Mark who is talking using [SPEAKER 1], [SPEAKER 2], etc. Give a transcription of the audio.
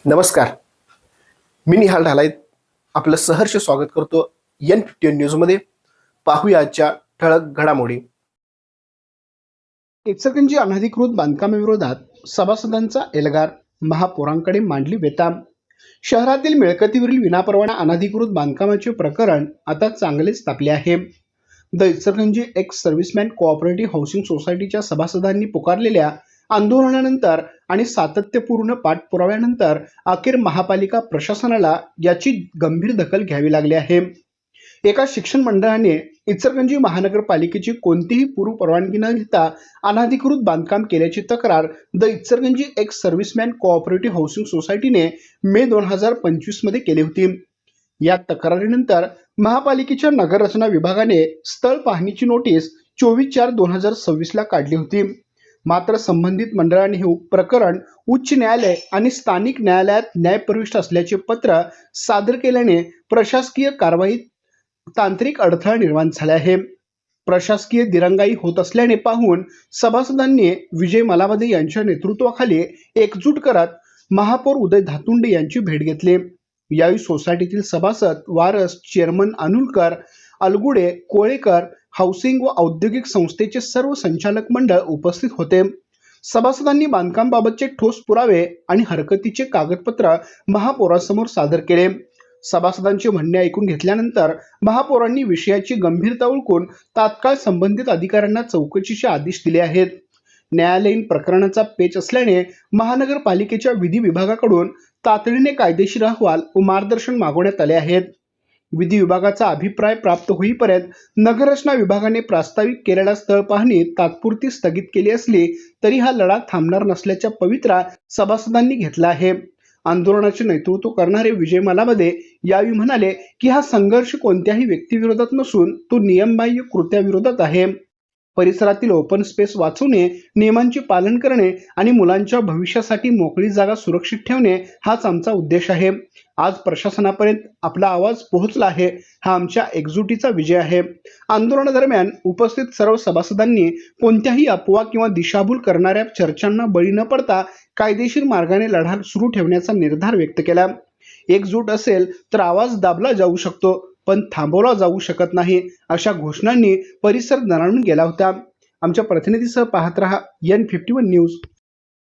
[SPEAKER 1] नमस्कार. मी निहाल ढालाय आपलं सहर्ष स्वागत करतो N51 न्यूजमध्ये. पाहूया आजच्या ठळक घडामोडी. इचलकरंजी अनधिकृत बांधकामाविरोधात सभासदांचा एल्गार, महापौरांकडे मांडली व्यथा. शहरातील मिळकतीवरील विनापरवाना अनधिकृत बांधकामाचे प्रकरण आता चांगलेच तापले आहे. The Ichalkaranji ex serviceman cooperative housing सोसायटीच्या सभासदांनी पुकारलेल्या आंदोलनानंतर आणि सातत्यपूर्ण पाठपुराव्यानंतर अखेर महापालिका प्रशासनाला याची गंभीर दखल घ्यावी लागली आहे. एका शिक्षण मंडळाने इचलकरंजी महानगरपालिकेची कोणतीही पूर्व परवानगी न घेता अनधिकृत बांधकाम केल्याची तक्रार the Ichalkaranji ex serviceman cooperative housing सोसायटीने मे 2025 मध्ये केली होती. या तक्रारीनंतर महापालिकेच्या नगररचना विभागाने स्थळ पाहणीची नोटीस 24/4/2026 ला काढली होती. मात्र संबंधित मंडळाने हे प्रकरण उच्च न्यायालय आणि स्थानिक न्यायालयात न्यायप्रविष्ट असल्याचे पत्र सादर केल्याने प्रशासकीय कारवाईत तांत्रिक अडथळा निर्माण झाला आहे. प्रशासकीय दिरंगाई होत असल्याने पाहून सभासदांनी विजय मलावदे यांच्या नेतृत्वाखाली एकजूट करत महापौर उदय धातुंडे यांची भेट घेतली. यावेळी सोसायटीतील सभासद, वारस, चेअरमन अनुलकर, अलगुडे, कोळेकर, हाऊसिंग व औद्योगिक संस्थेचे सर्व संचालक मंडळ उपस्थित होते. सभासदांनी बांधकामाबाबतचे ठोस पुरावे आणि हरकतीचे कागदपत्र महापौरांसमोर सादर केले. सभासदांचे म्हणणे ऐकून घेतल्यानंतर महापौरांनी विषयाची गंभीरता ओळखून तात्काळ संबंधित अधिकाऱ्यांना चौकशीचे आदेश दिले आहेत. न्यायालयीन प्रकरणाचा पेच असल्याने महानगरपालिकेच्या विधी विभागाकडून तातडीने कायदेशीर अहवाल व मार्गदर्शन मागवण्यात आले आहेत. विधी विभागाचा अभिप्राय प्राप्त होईपर्यंत नगररचना विभागाने प्रस्तावित केलेला स्थळ पाहणी तात्पुरती स्थगित केली असली तरी हा लढा थांबणार नसल्याचा पवित्रा सभासदांनी घेतला आहे. आंदोलनाचे नेतृत्व करणारे विजय मलावदे यावेळी म्हणाले की हा संघर्ष कोणत्याही व्यक्तीविरोधात नसून तो नियमबाह्य कृत्याविरोधात आहे. परिसरातील ओपन स्पेस वाचवणे, नियमांचे पालन करणे आणि मुलांच्या भविष्यासाठी मोकळी जागा सुरक्षित ठेवणे हाच आमचा उद्देश आहे. आज प्रशासनापर्यंत आपला आवाज पोहोचला आहे. हा आमच्या एकजुटीचा विजय आहे. आंदोलनादरम्यान उपस्थित सर्व सभासदांनी कोणत्याही अफवा किंवा दिशाभूल करणाऱ्या चर्चांना बळी न पडता कायदेशीर मार्गाने लढा सुरू ठेवण्याचा निर्धार व्यक्त केला. एकजूट असेल तर आवाज दाबला जाऊ शकतो, पण थांबवला जाऊ शकत नाही, अशा घोषणांनी परिसर दणाणून गेला होता. आमच्या प्रतिनिधीसह पाहत रहा N51 न्यूज.